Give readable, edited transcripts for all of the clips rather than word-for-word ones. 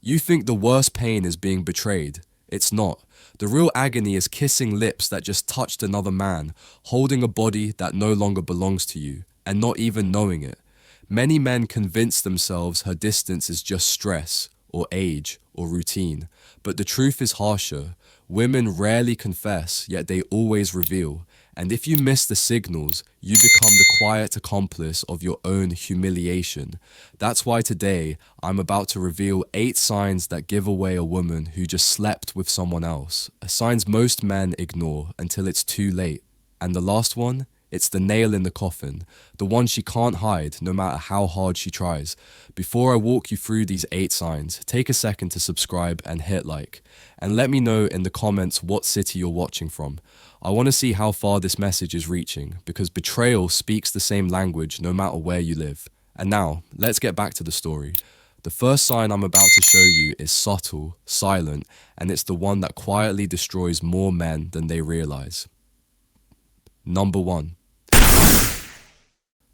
You think the worst pain is being betrayed. It's not. The real agony is kissing lips that just touched another man, holding a body that no longer belongs to you, and not even knowing it. Many men convince themselves her distance is just stress, or age, or routine. But the truth is harsher. Women rarely confess, yet they always reveal. And if you miss the signals, you become the quiet accomplice of your own humiliation. That's why today, I'm about to reveal 8 signs that give away a woman who just slept with someone else. Signs most men ignore until it's too late. And the last one? It's the nail in the coffin, the one she can't hide no matter how hard she tries. Before I walk you through these 8 signs, take a second to subscribe and hit like. And let me know in the comments what city you're watching from. I want to see how far this message is reaching, because betrayal speaks the same language no matter where you live. And now, let's get back to the story. The first sign I'm about to show you is subtle, silent, and it's the one that quietly destroys more men than they realize. Number 1.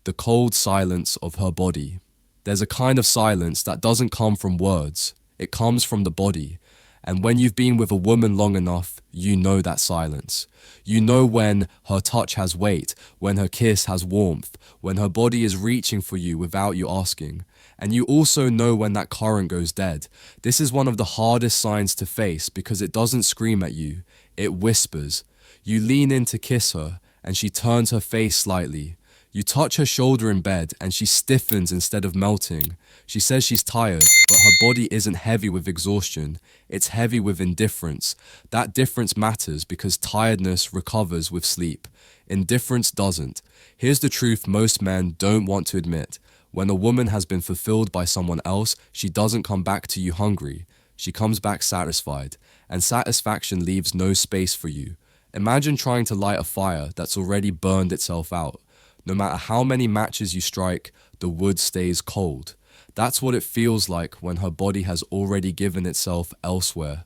The cold silence of her body. There's a kind of silence that doesn't come from words. It comes from the body. And when you've been with a woman long enough, you know that silence. You know when her touch has weight, when her kiss has warmth, when her body is reaching for you without you asking. And you also know when that current goes dead. This is one of the hardest signs to face because it doesn't scream at you. It whispers. You lean in to kiss her, and she turns her face slightly. You touch her shoulder in bed and she stiffens instead of melting. She says she's tired, but her body isn't heavy with exhaustion. It's heavy with indifference. That difference matters because tiredness recovers with sleep. Indifference doesn't. Here's the truth most men don't want to admit. When a woman has been fulfilled by someone else, she doesn't come back to you hungry. She comes back satisfied, and satisfaction leaves no space for you. Imagine trying to light a fire that's already burned itself out. No matter how many matches you strike, the wood stays cold. That's what it feels like when her body has already given itself elsewhere.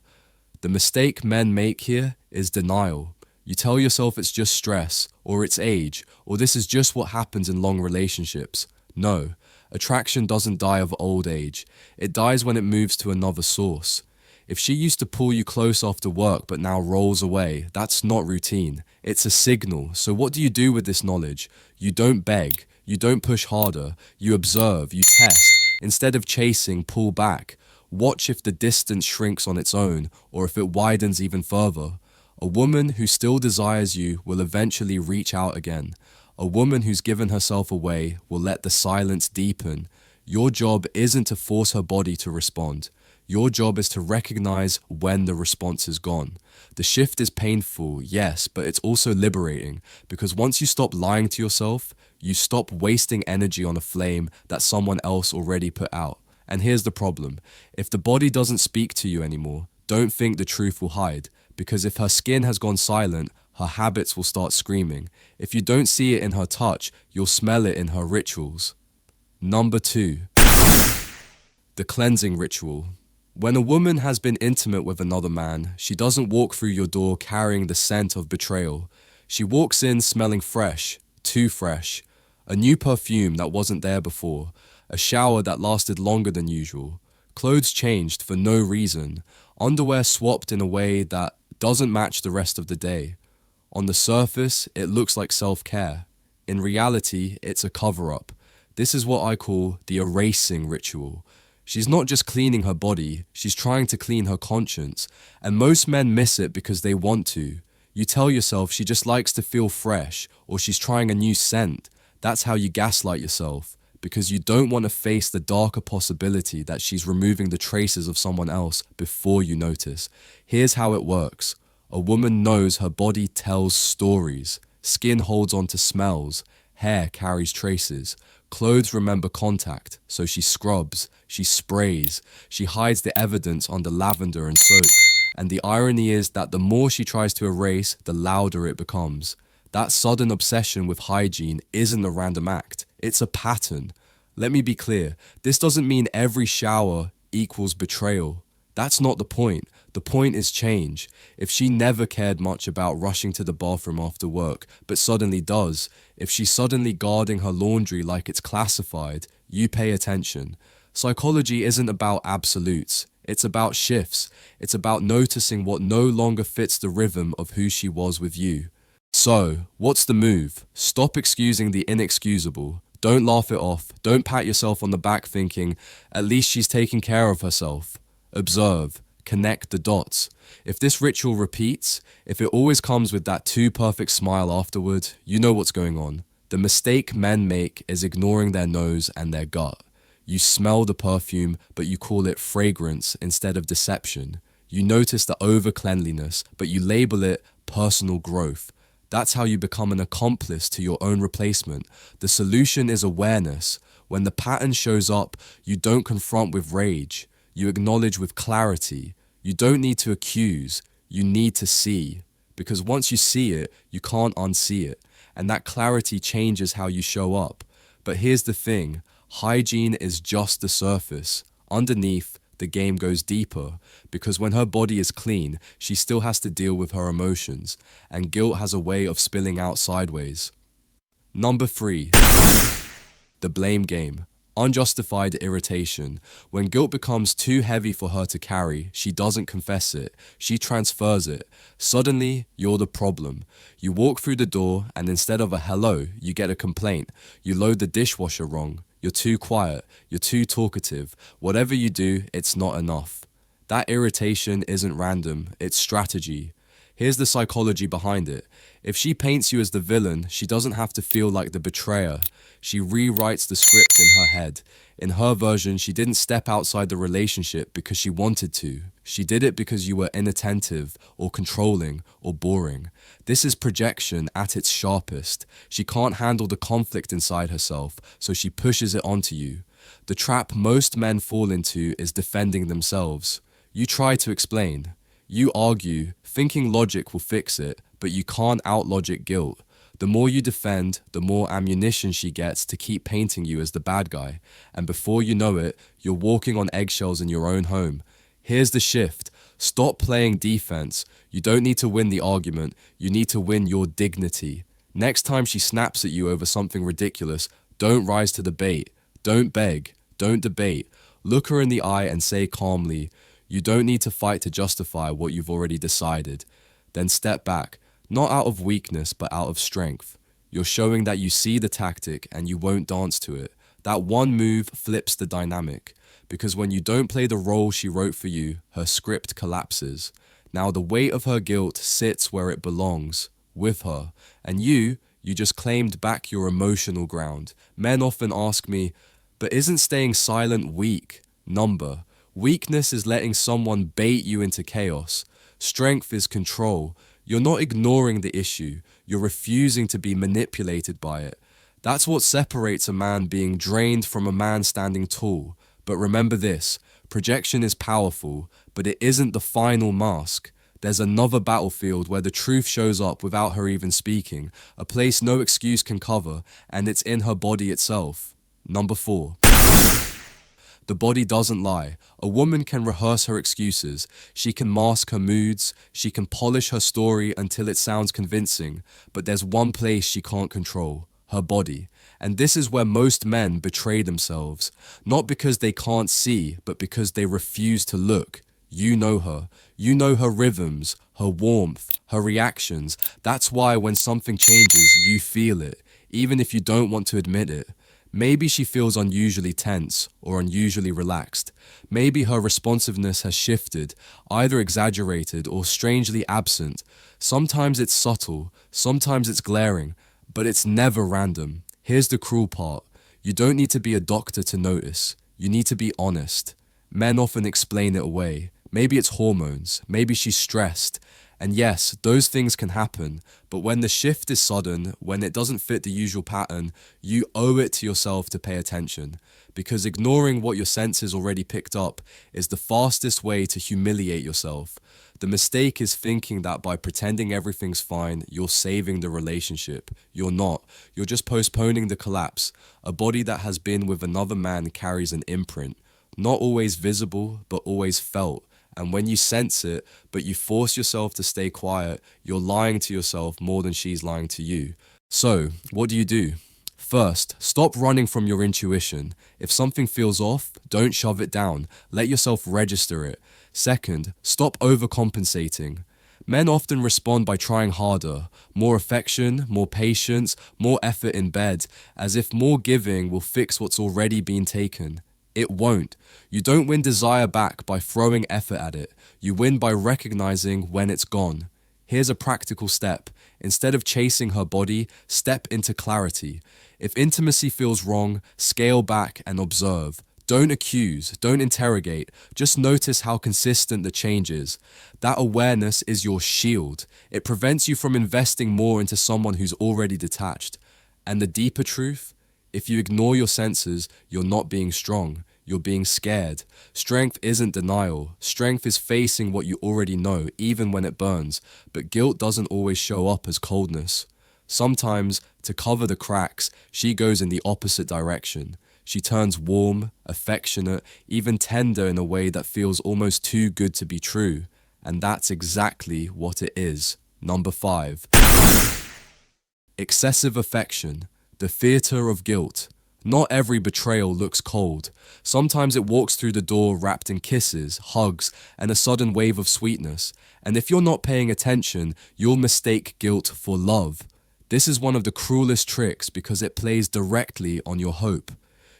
The mistake men make here is denial. You tell yourself it's just stress, or it's age, or this is just what happens in long relationships. No, attraction doesn't die of old age. It dies when it moves to another source. If she used to pull you close after work but now rolls away, that's not routine. It's a signal. So what do you do with this knowledge? You don't beg. You don't push harder. You observe. You test. Instead of chasing, pull back. Watch if the distance shrinks on its own or if it widens even further. A woman who still desires you will eventually reach out again. A woman who's given herself away will let the silence deepen. Your job isn't to force her body to respond. Your job is to recognize when the response is gone. The shift is painful, yes, but it's also liberating because once you stop lying to yourself, you stop wasting energy on a flame that someone else already put out. And here's the problem. If the body doesn't speak to you anymore, don't think the truth will hide, because if her skin has gone silent, her habits will start screaming. If you don't see it in her touch, you'll smell it in her rituals. Number 2. The cleansing ritual. When a woman has been intimate with another man, she doesn't walk through your door carrying the scent of betrayal. She walks in smelling fresh, too fresh. A new perfume that wasn't there before. A shower that lasted longer than usual. Clothes changed for no reason. Underwear swapped in a way that doesn't match the rest of the day. On the surface, it looks like self-care. In reality, it's a cover-up. This is what I call the erasing ritual. She's not just cleaning her body, she's trying to clean her conscience. And most men miss it because they want to. You tell yourself she just likes to feel fresh, or she's trying a new scent. That's how you gaslight yourself, because you don't want to face the darker possibility that she's removing the traces of someone else before you notice. Here's how it works. A woman knows her body tells stories. Skin holds on to smells. Hair carries traces. Clothes remember contact, so she scrubs, she sprays, she hides the evidence under lavender and soap. And the irony is that the more she tries to erase, the louder it becomes. That sudden obsession with hygiene isn't a random act, it's a pattern. Let me be clear, this doesn't mean every shower equals betrayal. That's not the point. The point is change. If she never cared much about rushing to the bathroom after work, but suddenly does, if she's suddenly guarding her laundry like it's classified, you pay attention. Psychology isn't about absolutes. It's about shifts. It's about noticing what no longer fits the rhythm of who she was with you. So, what's the move? Stop excusing the inexcusable. Don't laugh it off. Don't pat yourself on the back thinking, at least she's taking care of herself. Observe. Connect the dots. If this ritual repeats, if it always comes with that too perfect smile afterward, you know what's going on. The mistake men make is ignoring their nose and their gut. You smell the perfume, but you call it fragrance instead of deception. You notice the over-cleanliness, but you label it personal growth. That's how you become an accomplice to your own replacement. The solution is awareness. When the pattern shows up, you don't confront with rage. You acknowledge with clarity. You don't need to accuse. You need to see. Because once you see it, you can't unsee it. And that clarity changes how you show up. But here's the thing. Hygiene is just the surface. Underneath, the game goes deeper, because when her body is clean, she still has to deal with her emotions, and guilt has a way of spilling out sideways. Number 3. The blame game. Unjustified irritation. When guilt becomes too heavy for her to carry, she doesn't confess it, she transfers it. Suddenly, you're the problem. You walk through the door, and instead of a hello, you get a complaint. You load the dishwasher wrong. You're too quiet, you're too talkative. Whatever you do, it's not enough. That irritation isn't random, it's strategy. Here's the psychology behind it. If she paints you as the villain, she doesn't have to feel like the betrayer. She rewrites the script in her head. In her version, she didn't step outside the relationship because she wanted to. She did it because you were inattentive, or controlling, or boring. This is projection at its sharpest. She can't handle the conflict inside herself, so she pushes it onto you. The trap most men fall into is defending themselves. You try to explain. You argue, thinking logic will fix it, but you can't out-logic guilt. The more you defend, the more ammunition she gets to keep painting you as the bad guy. And before you know it, you're walking on eggshells in your own home. Here's the shift. Stop playing defense. You don't need to win the argument. You need to win your dignity. Next time she snaps at you over something ridiculous, don't rise to the bait. Don't beg. Don't debate. Look her in the eye and say calmly, you don't need to fight to justify what you've already decided. Then step back. Not out of weakness, but out of strength. You're showing that you see the tactic and you won't dance to it. That one move flips the dynamic. Because when you don't play the role she wrote for you, her script collapses. Now the weight of her guilt sits where it belongs, with her. And you just claimed back your emotional ground. Men often ask me, but isn't staying silent weak? Number. Weakness is letting someone bait you into chaos. Strength is control. You're not ignoring the issue, you're refusing to be manipulated by it. That's what separates a man being drained from a man standing tall. But remember this, projection is powerful, but it isn't the final mask. There's another battlefield where the truth shows up without her even speaking, a place no excuse can cover, and it's in her body itself. Number 4. The body doesn't lie. A woman can rehearse her excuses. She can mask her moods. She can polish her story until it sounds convincing. But there's one place she can't control, her body. And this is where most men betray themselves. Not because they can't see, but because they refuse to look. You know her. You know her rhythms, her warmth, her reactions. That's why when something changes, you feel it, even if you don't want to admit it. Maybe she feels unusually tense or unusually relaxed. Maybe her responsiveness has shifted, either exaggerated or strangely absent. Sometimes it's subtle, sometimes it's glaring, but it's never random. Here's the cruel part. You don't need to be a doctor to notice. You need to be honest. Men often explain it away. Maybe it's hormones, maybe she's stressed. And yes, those things can happen, but when the shift is sudden, when it doesn't fit the usual pattern, you owe it to yourself to pay attention. Because ignoring what your senses already picked up is the fastest way to humiliate yourself. The mistake is thinking that by pretending everything's fine, you're saving the relationship. You're not. You're just postponing the collapse. A body that has been with another man carries an imprint. Not always visible, but always felt. And when you sense it, but you force yourself to stay quiet, you're lying to yourself more than she's lying to you. So, what do? First, stop running from your intuition. If something feels off, don't shove it down. Let yourself register it. Second, stop overcompensating. Men often respond by trying harder, more affection, more patience, more effort in bed, as if more giving will fix what's already been taken. It won't. You don't win desire back by throwing effort at it. You win by recognizing when it's gone. Here's a practical step. Instead of chasing her body, step into clarity. If intimacy feels wrong, scale back and observe. Don't accuse, don't interrogate, just notice how consistent the change is. That awareness is your shield. It prevents you from investing more into someone who's already detached. And the deeper truth? If you ignore your senses, you're not being strong. You're being scared. Strength isn't denial. Strength is facing what you already know, even when it burns. But guilt doesn't always show up as coldness. Sometimes, to cover the cracks, she goes in the opposite direction. She turns warm, affectionate, even tender in a way that feels almost too good to be true. And that's exactly what it is. Number 5. Excessive affection. The theater of guilt. Not every betrayal looks cold. Sometimes it walks through the door wrapped in kisses, hugs, and a sudden wave of sweetness. And if you're not paying attention, you'll mistake guilt for love. This is one of the cruelest tricks because it plays directly on your hope.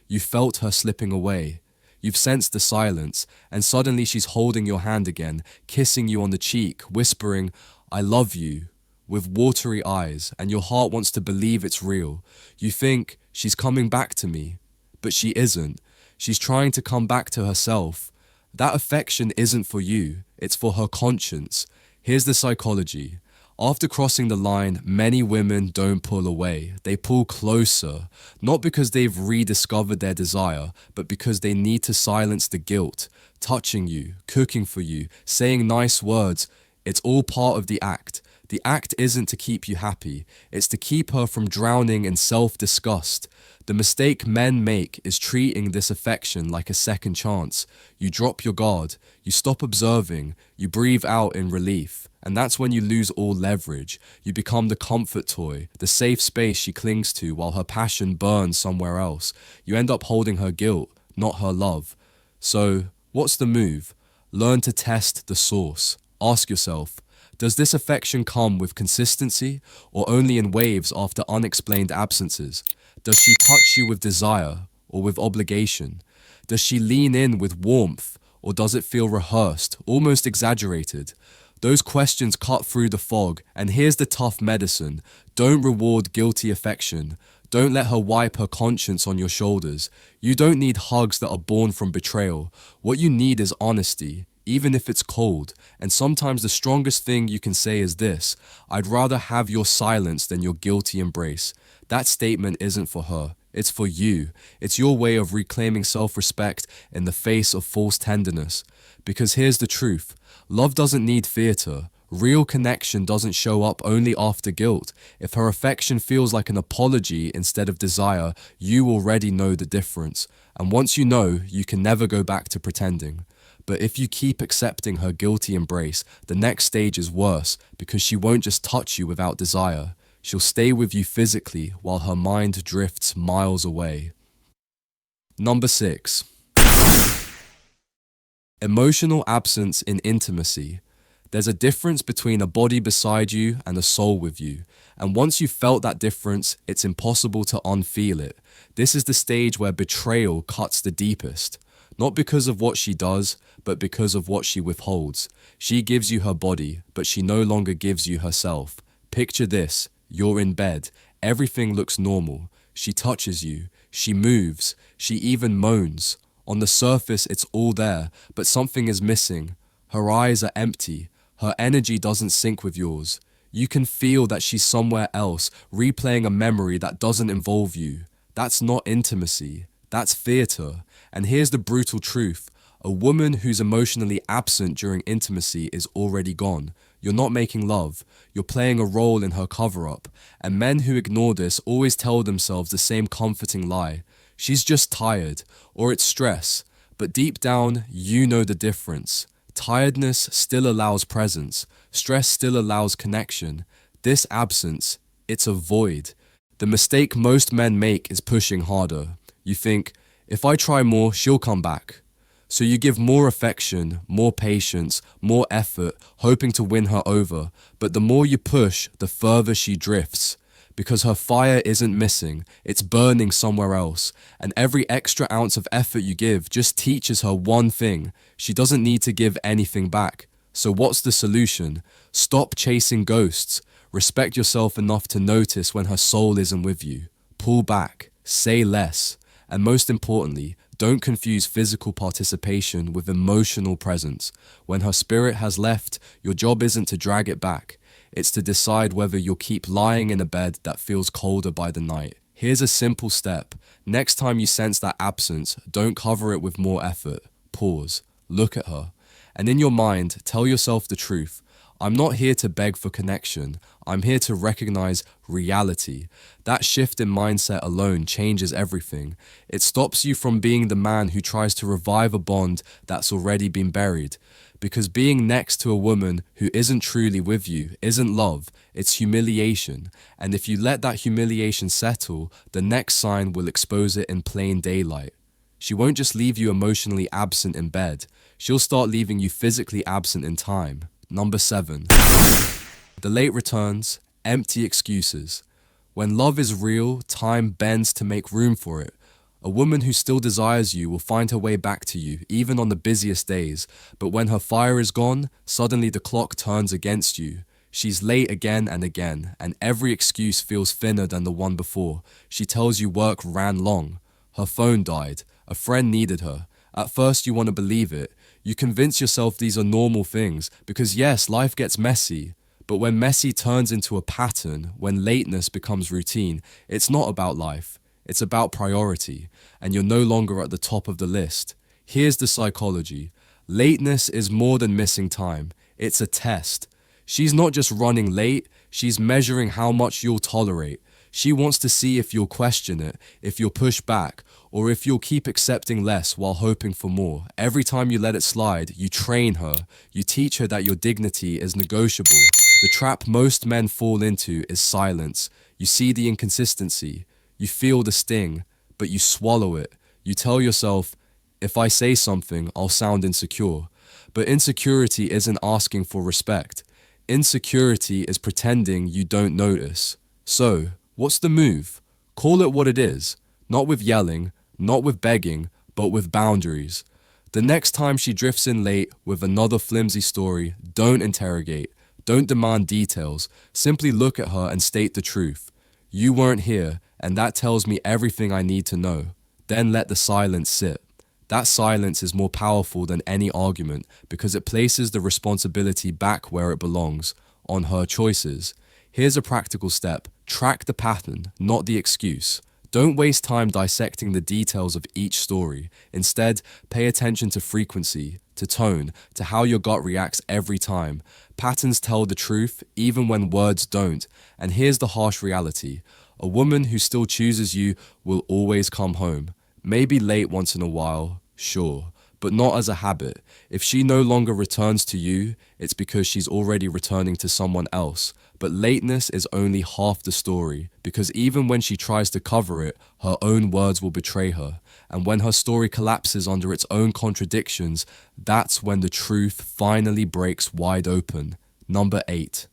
You felt her slipping away. You've sensed the silence, and suddenly she's holding your hand again, kissing you on the cheek, whispering, "I love you," with watery eyes, and your heart wants to believe it's real. You think, she's coming back to me, but she isn't. She's trying to come back to herself. That affection isn't for you, it's for her conscience. Here's the psychology. After crossing the line, many women don't pull away. They pull closer, not because they've rediscovered their desire, but because they need to silence the guilt. Touching you, cooking for you, saying nice words, it's all part of the act. The act isn't to keep you happy, it's to keep her from drowning in self-disgust. The mistake men make is treating this affection like a second chance. You drop your guard, you stop observing, you breathe out in relief. And that's when you lose all leverage. You become the comfort toy, the safe space she clings to while her passion burns somewhere else. You end up holding her guilt, not her love. So, what's the move? Learn to test the source. Ask yourself, does this affection come with consistency or only in waves after unexplained absences? Does she touch you with desire or with obligation? Does she lean in with warmth or does it feel rehearsed, almost exaggerated? Those questions cut through the fog, and here's the tough medicine. Don't reward guilty affection. Don't let her wipe her conscience on your shoulders. You don't need hugs that are born from betrayal. What you need is honesty, even if it's cold. And sometimes the strongest thing you can say is this: I'd rather have your silence than your guilty embrace. That statement isn't for her. It's for you. It's your way of reclaiming self-respect in the face of false tenderness. Because here's the truth. Love doesn't need theater. Real connection doesn't show up only after guilt. If her affection feels like an apology instead of desire, you already know the difference. And once you know, you can never go back to pretending. But if you keep accepting her guilty embrace, the next stage is worse because she won't just touch you without desire. She'll stay with you physically while her mind drifts miles away. Number 6. Emotional absence in intimacy. There's a difference between a body beside you and a soul with you. And once you've felt that difference, it's impossible to unfeel it. This is the stage where betrayal cuts the deepest. Not because of what she does, but because of what she withholds. She gives you her body, but she no longer gives you herself. Picture this. You're in bed. Everything looks normal. She touches you. She moves. She even moans. On the surface, it's all there, but something is missing. Her eyes are empty. Her energy doesn't sync with yours. You can feel that she's somewhere else, replaying a memory that doesn't involve you. That's not intimacy. That's theater. And here's the brutal truth. A woman who's emotionally absent during intimacy is already gone. You're not making love. You're playing a role in her cover-up. And men who ignore this always tell themselves the same comforting lie. She's just tired, or it's stress. But deep down, you know the difference. Tiredness still allows presence. Stress still allows connection. This absence, it's a void. The mistake most men make is pushing harder. You think, if I try more, she'll come back. So you give more affection, more patience, more effort, hoping to win her over. But the more you push, the further she drifts. Because her fire isn't missing, it's burning somewhere else. And every extra ounce of effort you give just teaches her one thing. She doesn't need to give anything back. So what's the solution? Stop chasing ghosts. Respect yourself enough to notice when her soul isn't with you. Pull back. Say less. And most importantly, don't confuse physical participation with emotional presence. When her spirit has left, your job isn't to drag it back. It's to decide whether you'll keep lying in a bed that feels colder by the night. Here's a simple step. Next time you sense that absence, don't cover it with more effort. Pause. Look at her. And in your mind, tell yourself the truth. I'm not here to beg for connection. I'm here to recognize reality. That shift in mindset alone changes everything. It stops you from being the man who tries to revive a bond that's already been buried. Because being next to a woman who isn't truly with you isn't love, it's humiliation. And if you let that humiliation settle, the next sign will expose it in plain daylight. She won't just leave you emotionally absent in bed. She'll start leaving you physically absent in time. Number 7. The late returns, empty excuses. When love is real, time bends to make room for it. A woman who still desires you will find her way back to you, even on the busiest days. But when her fire is gone, suddenly the clock turns against you. She's late again and again, and every excuse feels thinner than the one before. She tells you work ran long. Her phone died. A friend needed her. At first you want to believe it. You convince yourself these are normal things, because yes, life gets messy. But when messy turns into a pattern, when lateness becomes routine, it's not about life. It's about priority, and you're no longer at the top of the list. Here's the psychology. Lateness is more than missing time. It's a test. She's not just running late, she's measuring how much you'll tolerate. She wants to see if you'll question it, if you'll push back, or if you'll keep accepting less while hoping for more. Every time you let it slide, you train her. You teach her that your dignity is negotiable. The trap most men fall into is silence. You see the inconsistency. You feel the sting, but you swallow it. You tell yourself, if I say something, I'll sound insecure. But insecurity isn't asking for respect. Insecurity is pretending you don't notice. So, what's the move? Call it what it is. Not with yelling, not with begging, but with boundaries. The next time she drifts in late with another flimsy story, don't interrogate. Don't demand details. Simply look at her and state the truth. You weren't here, and that tells me everything I need to know. Then let the silence sit. That silence is more powerful than any argument because it places the responsibility back where it belongs, on her choices. Here's a practical step. Track the pattern, not the excuse. Don't waste time dissecting the details of each story. Instead, pay attention to frequency, to tone, to how your gut reacts every time. Patterns tell the truth, even when words don't. And here's the harsh reality. A woman who still chooses you will always come home. Maybe late once in a while, sure, but not as a habit. If she no longer returns to you, it's because she's already returning to someone else. But lateness is only half the story, because even when she tries to cover it, her own words will betray her. And when her story collapses under its own contradictions, that's when the truth finally breaks wide open. Number 8.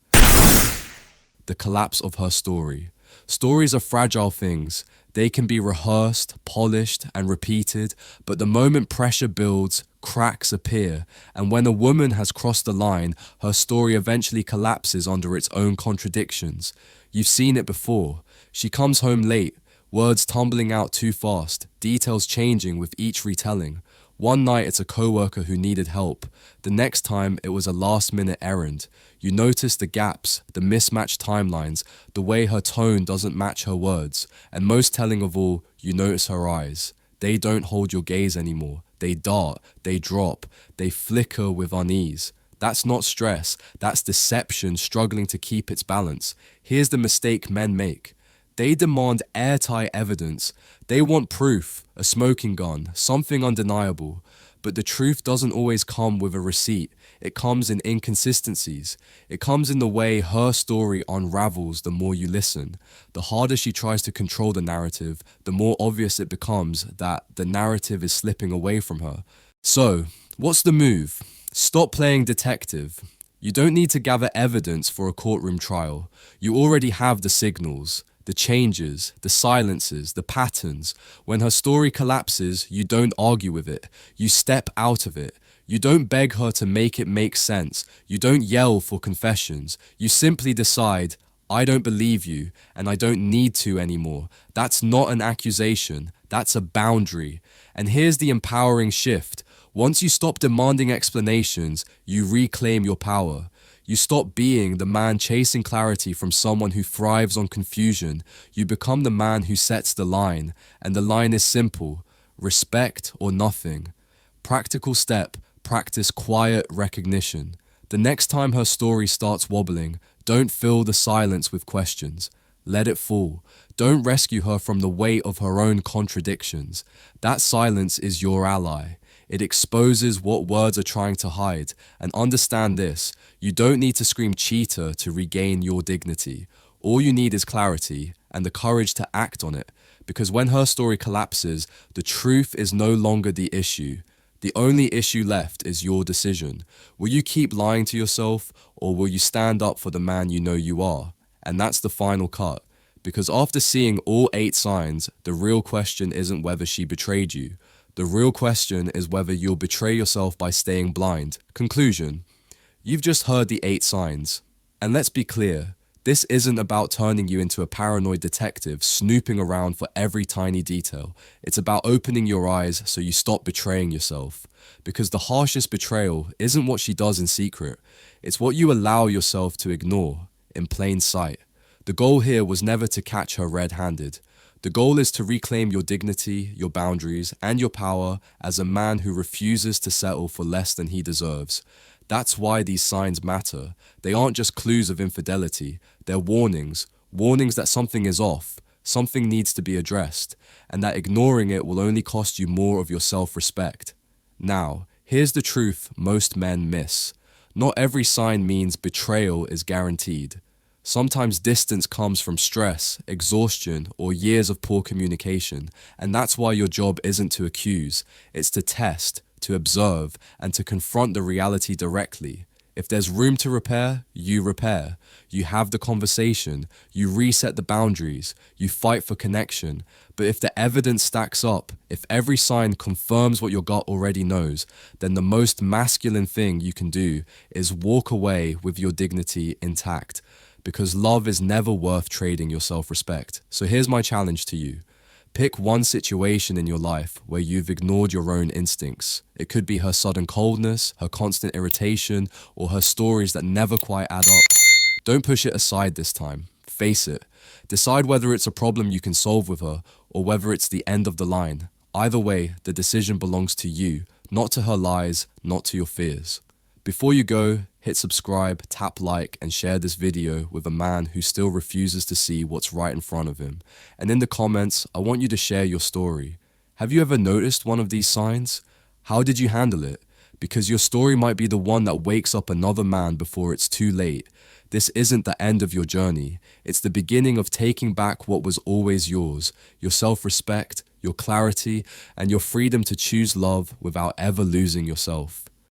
The collapse of her story. Stories are fragile things. They can be rehearsed, polished, and repeated, but the moment pressure builds, cracks appear, and when a woman has crossed the line, her story eventually collapses under its own contradictions. You've seen it before. She comes home late, words tumbling out too fast, details changing with each retelling. One night it's a coworker who needed help. The next time it was a last-minute errand. You notice the gaps, the mismatched timelines, the way her tone doesn't match her words. And most telling of all, you notice her eyes. They don't hold your gaze anymore. They dart, they drop, they flicker with unease. That's not stress, that's deception struggling to keep its balance. Here's the mistake men make. They demand airtight evidence. They want proof, a smoking gun, something undeniable. But the truth doesn't always come with a receipt. It comes in inconsistencies. It comes in the way her story unravels the more you listen. The harder she tries to control the narrative, the more obvious it becomes that the narrative is slipping away from her. So, what's the move? Stop playing detective. You don't need to gather evidence for a courtroom trial. You already have the signals, the changes, the silences, the patterns. When her story collapses, you don't argue with it. You step out of it. You don't beg her to make it make sense. You don't yell for confessions. You simply decide, I don't believe you, and I don't need to anymore. That's not an accusation. That's a boundary. And here's the empowering shift. Once you stop demanding explanations, you reclaim your power. You stop being the man chasing clarity from someone who thrives on confusion. You become the man who sets the line, and the line is simple: respect or nothing. Practical step: practice quiet recognition. The next time her story starts wobbling, don't fill the silence with questions. Let it fall. Don't rescue her from the weight of her own contradictions. That silence is your ally. It exposes what words are trying to hide. And understand this, you don't need to scream cheater to regain your dignity. All you need is clarity and the courage to act on it. Because when her story collapses, the truth is no longer the issue. The only issue left is your decision. Will you keep lying to yourself, or will you stand up for the man you know you are? And that's the final cut. Because after seeing all 8 signs, the real question isn't whether she betrayed you. The real question is whether you'll betray yourself by staying blind. Conclusion: you've just heard the 8 signs. And let's be clear, this isn't about turning you into a paranoid detective snooping around for every tiny detail. It's about opening your eyes so you stop betraying yourself. Because the harshest betrayal isn't what she does in secret. It's what you allow yourself to ignore in plain sight. The goal here was never to catch her red-handed. The goal is to reclaim your dignity, your boundaries, and your power as a man who refuses to settle for less than he deserves. That's why these signs matter. They aren't just clues of infidelity. They're warnings. Warnings that something is off, something needs to be addressed, and that ignoring it will only cost you more of your self-respect. Now, here's the truth most men miss. Not every sign means betrayal is guaranteed. Sometimes distance comes from stress, exhaustion, or years of poor communication, and that's why your job isn't to accuse, it's to test, to observe, and to confront the reality directly. If there's room to repair, you repair. You have the conversation, you reset the boundaries, you fight for connection. But if the evidence stacks up, if every sign confirms what your gut already knows, then the most masculine thing you can do is walk away with your dignity intact. Because love is never worth trading your self-respect. So here's my challenge to you. Pick one situation in your life where you've ignored your own instincts. It could be her sudden coldness, her constant irritation, or her stories that never quite add up. Don't push it aside this time. Face it. Decide whether it's a problem you can solve with her, or whether it's the end of the line. Either way, the decision belongs to you, not to her lies, not to your fears. Before you go, hit subscribe, tap like, and share this video with a man who still refuses to see what's right in front of him. And in the comments, I want you to share your story. Have you ever noticed one of these signs? How did you handle it? Because your story might be the one that wakes up another man before it's too late. This isn't the end of your journey. It's the beginning of taking back what was always yours, your self-respect, your clarity, and your freedom to choose love without ever losing yourself.